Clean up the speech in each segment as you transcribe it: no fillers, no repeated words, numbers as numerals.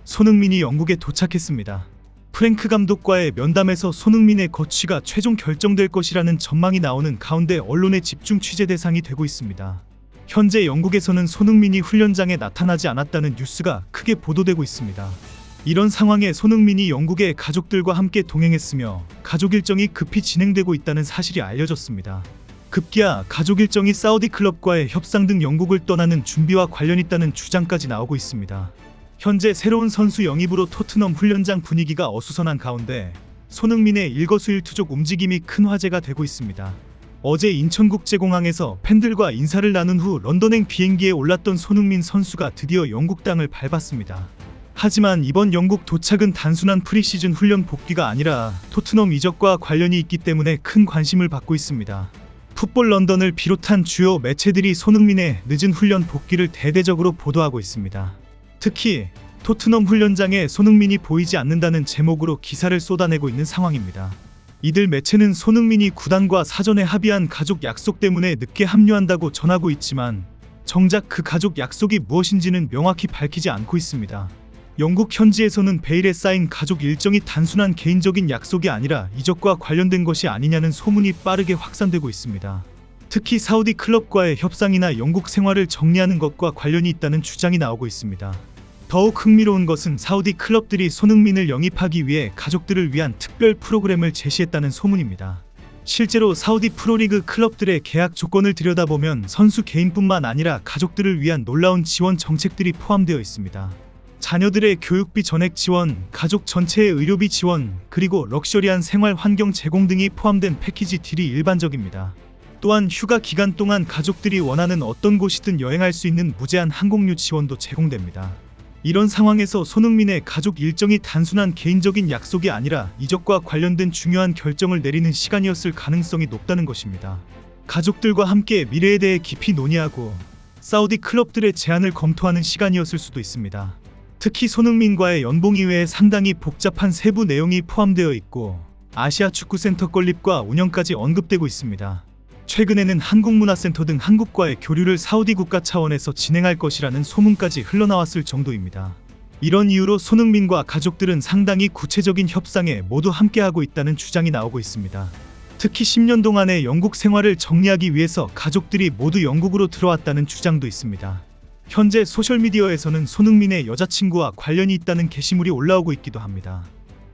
손흥민이 영국에 도착했습니다. 프랭크 감독과의 면담에서 손흥민의 거취가 최종 결정될 것이라는 전망이 나오는 가운데 언론의 집중 취재 대상이 되고 있습니다. 현재 영국에서는 손흥민이 훈련장에 나타나지 않았다는 뉴스가 크게 보도되고 있습니다. 이런 상황에 손흥민이 영국의 가족들과 함께 동행했으며 가족 일정이 급히 진행되고 있다는 사실이 알려졌습니다. 급기야 가족 일정이 사우디 클럽과의 협상 등 영국을 떠나는 준비와 관련 있다는 주장까지 나오고 있습니다. 현재 새로운 선수 영입으로 토트넘 훈련장 분위기가 어수선한 가운데 손흥민의 일거수일투족 움직임이 큰 화제가 되고 있습니다. 어제 인천국제공항에서 팬들과 인사를 나눈 후 런던행 비행기에 올랐던 손흥민 선수가 드디어 영국 땅을 밟았습니다. 하지만 이번 영국 도착은 단순한 프리시즌 훈련 복귀가 아니라 토트넘 이적과 관련이 있기 때문에 큰 관심을 받고 있습니다. 풋볼 런던을 비롯한 주요 매체들이 손흥민의 늦은 훈련 복귀를 대대적으로 보도하고 있습니다. 특히 토트넘 훈련장에 손흥민이 보이지 않는다는 제목으로 기사를 쏟아내고 있는 상황입니다. 이들 매체는 손흥민이 구단과 사전에 합의한 가족 약속 때문에 늦게 합류한다고 전하고 있지만 정작 그 가족 약속이 무엇인지는 명확히 밝히지 않고 있습니다. 영국 현지에서는 베일에 쌓인 가족 일정이 단순한 개인적인 약속이 아니라 이적과 관련된 것이 아니냐는 소문이 빠르게 확산되고 있습니다. 특히 사우디 클럽과의 협상이나 영국 생활을 정리하는 것과 관련이 있다는 주장이 나오고 있습니다. 더욱 흥미로운 것은 사우디 클럽들이 손흥민을 영입하기 위해 가족들을 위한 특별 프로그램을 제시했다는 소문입니다. 실제로 사우디 프로리그 클럽들의 계약 조건을 들여다보면 선수 개인뿐만 아니라 가족들을 위한 놀라운 지원 정책들이 포함되어 있습니다. 자녀들의 교육비 전액 지원, 가족 전체의 의료비 지원, 그리고 럭셔리한 생활 환경 제공 등이 포함된 패키지 딜이 일반적입니다. 또한 휴가 기간 동안 가족들이 원하는 어떤 곳이든 여행할 수 있는 무제한 항공료 지원도 제공됩니다. 이런 상황에서 손흥민의 가족 일정이 단순한 개인적인 약속이 아니라 이적과 관련된 중요한 결정을 내리는 시간이었을 가능성이 높다는 것입니다. 가족들과 함께 미래에 대해 깊이 논의하고 사우디 클럽들의 제안을 검토하는 시간이었을 수도 있습니다. 특히 손흥민과의 연봉 이외에 상당히 복잡한 세부 내용이 포함되어 있고 아시아 축구센터 건립과 운영까지 언급되고 있습니다. 최근에는 한국문화센터 등 한국과의 교류를 사우디 국가 차원에서 진행할 것이라는 소문까지 흘러나왔을 정도입니다. 이런 이유로 손흥민과 가족들은 상당히 구체적인 협상에 모두 함께하고 있다는 주장이 나오고 있습니다. 특히 10년 동안의 영국 생활을 정리하기 위해서 가족들이 모두 영국으로 들어왔다는 주장도 있습니다. 현재 소셜미디어에서는 손흥민의 여자친구와 관련이 있다는 게시물이 올라오고 있기도 합니다.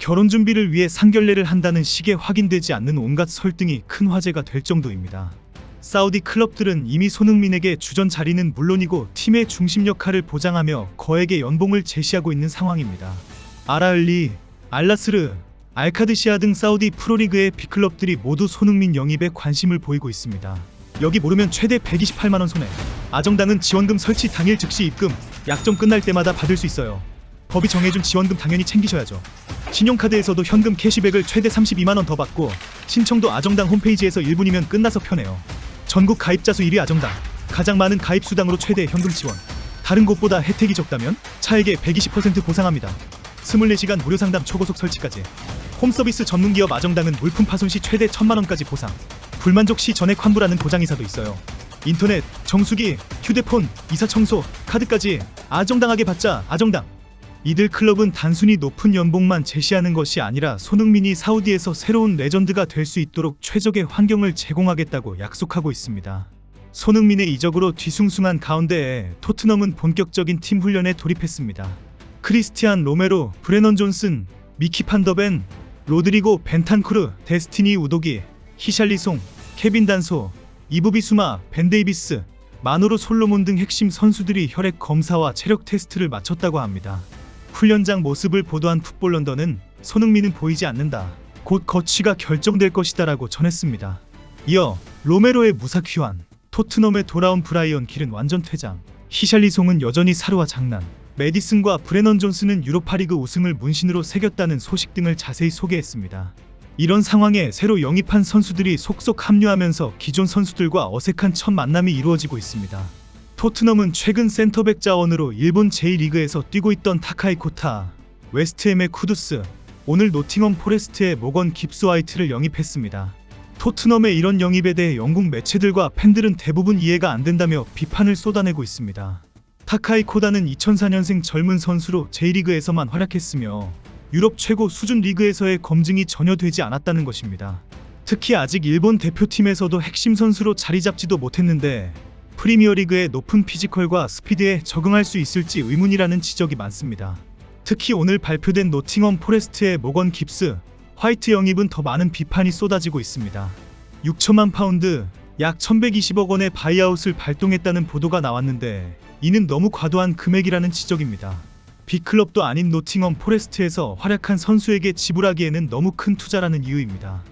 결혼 준비를 위해 상견례를 한다는 식의 확인되지 않는 온갖 설등이 큰 화제가 될 정도입니다. 사우디 클럽들은 이미 손흥민에게 주전 자리는 물론이고 팀의 중심 역할을 보장하며 거액의 연봉을 제시하고 있는 상황입니다. 알아흘리, 알나스르, 알카드시아 등 사우디 프로리그의 빅클럽들이 모두 손흥민 영입에 관심을 보이고 있습니다. 여기 모르면 최대 128만원 손해. 아정당은 지원금 설치 당일 즉시 입금, 약정 끝날 때마다 받을 수 있어요. 법이 정해준 지원금 당연히 챙기셔야죠. 신용카드에서도 현금 캐시백을 최대 32만원 더 받고 신청도 아정당 홈페이지에서 1분이면 끝나서 편해요. 전국 가입자 수 1위 아정당. 가장 많은 가입 수당으로 최대 현금 지원. 다른 곳보다 혜택이 적다면 차액의 120% 보상합니다. 24시간 무료 상담 초고속 설치까지. 홈서비스 전문기업 아정당은 물품 파손 시 최대 1000만원까지 보상. 불만족 시 전액 환불하는 보장이사도 있어요. 인터넷, 정수기, 휴대폰, 이사 청소, 카드까지 아정당하게 받자. 아정당. 이들 클럽은 단순히 높은 연봉만 제시하는 것이 아니라 손흥민이 사우디에서 새로운 레전드가 될 수 있도록 최적의 환경을 제공하겠다고 약속하고 있습니다. 손흥민의 이적으로 뒤숭숭한 가운데에 토트넘은 본격적인 팀 훈련에 돌입했습니다. 크리스티안 로메로, 브레넌 존슨, 미키 판더벤, 로드리고 벤탄쿠르, 데스티니 우도기, 히샬리송, 케빈 단소, 이브비수마, 벤 데이비스, 마노로 솔로몬 등 핵심 선수들이 혈액 검사와 체력 테스트를 마쳤다고 합니다. 훈련장 모습을 보도한 풋볼 런던은 손흥민은 보이지 않는다. 곧 거취가 결정될 것이다 라고 전했습니다. 이어 로메로의 무사 귀환, 토트넘에 돌아온 브라이언 길은 완전 퇴장, 히샬리송은 여전히 사루와 장난, 메디슨과 브레넌 존슨은 유로파리그 우승을 문신으로 새겼다는 소식 등을 자세히 소개했습니다. 이런 상황에 새로 영입한 선수들이 속속 합류하면서 기존 선수들과 어색한 첫 만남이 이루어지고 있습니다. 토트넘은 최근 센터백 자원으로 일본 제1리그에서 뛰고 있던 타카이 코타, 웨스트햄의 쿠두스, 오늘 노팅엄 포레스트의 모건 깁스 화이트를 영입했습니다. 토트넘의 이런 영입에 대해 영국 매체들과 팬들은 대부분 이해가 안 된다며 비판을 쏟아내고 있습니다. 타카이 코다는 2004년생 젊은 선수로 J리그에서만 활약했으며 유럽 최고 수준 리그에서의 검증이 전혀 되지 않았다는 것입니다. 특히 아직 일본 대표팀에서도 핵심 선수로 자리 잡지도 못했는데 프리미어리그의 높은 피지컬과 스피드에 적응할 수 있을지 의문이라는 지적이 많습니다. 특히 오늘 발표된 노팅엄 포레스트의 모건 깁스, 화이트 영입은 더 많은 비판이 쏟아지고 있습니다. 6천만 파운드, 약 1120억 원의 바이아웃을 발동했다는 보도가 나왔는데 이는 너무 과도한 금액이라는 지적입니다. 빅클럽도 아닌 노팅엄 포레스트에서 활약한 선수에게 지불하기에는 너무 큰 투자라는 이유입니다.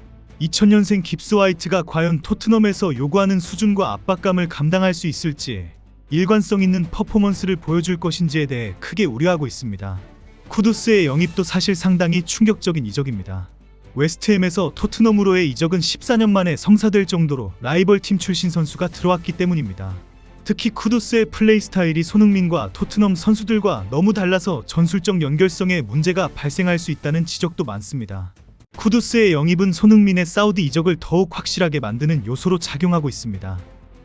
2000년생 깁스 화이트가 과연 토트넘에서 요구하는 수준과 압박감을 감당할 수 있을지, 일관성 있는 퍼포먼스를 보여줄 것인지에 대해 크게 우려하고 있습니다. 쿠두스의 영입도 사실 상당히 충격적인 이적입니다. 웨스트햄에서 토트넘으로의 이적은 14년 만에 성사될 정도로 라이벌팀 출신 선수가 들어왔기 때문입니다. 특히 쿠두스의 플레이 스타일이 손흥민과 토트넘 선수들과 너무 달라서 전술적 연결성에 문제가 발생할 수 있다는 지적도 많습니다. 쿠두스의 영입은 손흥민의 사우디 이적을 더욱 확실하게 만드는 요소로 작용하고 있습니다.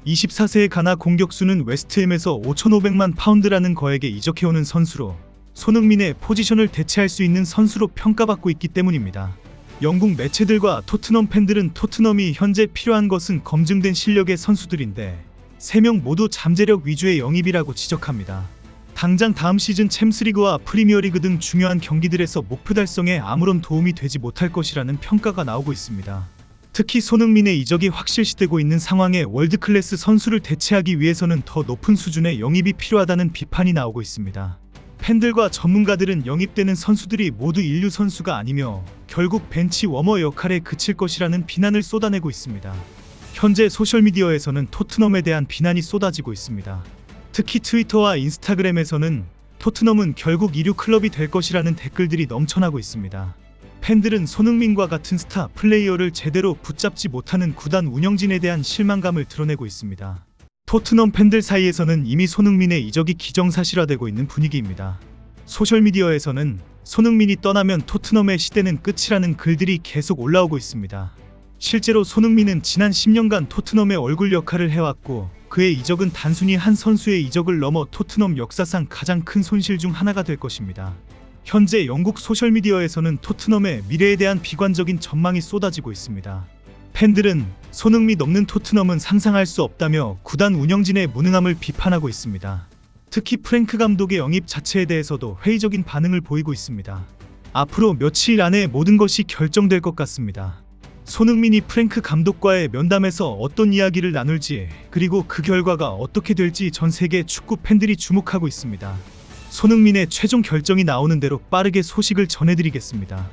24세의 가나 공격수는 웨스트햄에서 5,500만 파운드라는 거액에 이적해오는 선수로 손흥민의 포지션을 대체할 수 있는 선수로 평가받고 있기 때문입니다. 영국 매체들과 토트넘 팬들은 토트넘이 현재 필요한 것은 검증된 실력의 선수들인데 3명 모두 잠재력 위주의 영입이라고 지적합니다. 당장 다음 시즌 챔스리그와 프리미어리그 등 중요한 경기들에서 목표 달성에 아무런 도움이 되지 못할 것이라는 평가가 나오고 있습니다. 특히 손흥민의 이적이 확실시되고 있는 상황에 월드클래스 선수를 대체하기 위해서는 더 높은 수준의 영입이 필요하다는 비판이 나오고 있습니다. 팬들과 전문가들은 영입되는 선수들이 모두 인류 선수가 아니며 결국 벤치 워머 역할에 그칠 것이라는 비난을 쏟아내고 있습니다. 현재 소셜미디어에서는 토트넘에 대한 비난이 쏟아지고 있습니다. 특히 트위터와 인스타그램에서는 토트넘은 결국 이류 클럽이 될 것이라는 댓글들이 넘쳐나고 있습니다. 팬들은 손흥민과 같은 스타 플레이어를 제대로 붙잡지 못하는 구단 운영진에 대한 실망감을 드러내고 있습니다. 토트넘 팬들 사이에서는 이미 손흥민의 이적이 기정사실화되고 있는 분위기입니다. 소셜미디어에서는 손흥민이 떠나면 토트넘의 시대는 끝이라는 글들이 계속 올라오고 있습니다. 실제로 손흥민은 지난 10년간 토트넘의 얼굴 역할을 해왔고 그의 이적은 단순히 한 선수의 이적을 넘어 토트넘 역사상 가장 큰 손실 중 하나가 될 것입니다. 현재 영국 소셜미디어에서는 토트넘의 미래에 대한 비관적인 전망이 쏟아지고 있습니다. 팬들은 손흥민 없는 토트넘은 상상할 수 없다며 구단 운영진의 무능함을 비판하고 있습니다. 특히 프랭크 감독의 영입 자체에 대해서도 회의적인 반응을 보이고 있습니다. 앞으로 며칠 안에 모든 것이 결정될 것 같습니다. 손흥민이 프랭크 감독과의 면담에서 어떤 이야기를 나눌지, 그리고 그 결과가 어떻게 될지 전 세계 축구 팬들이 주목하고 있습니다. 손흥민의 최종 결정이 나오는 대로 빠르게 소식을 전해드리겠습니다.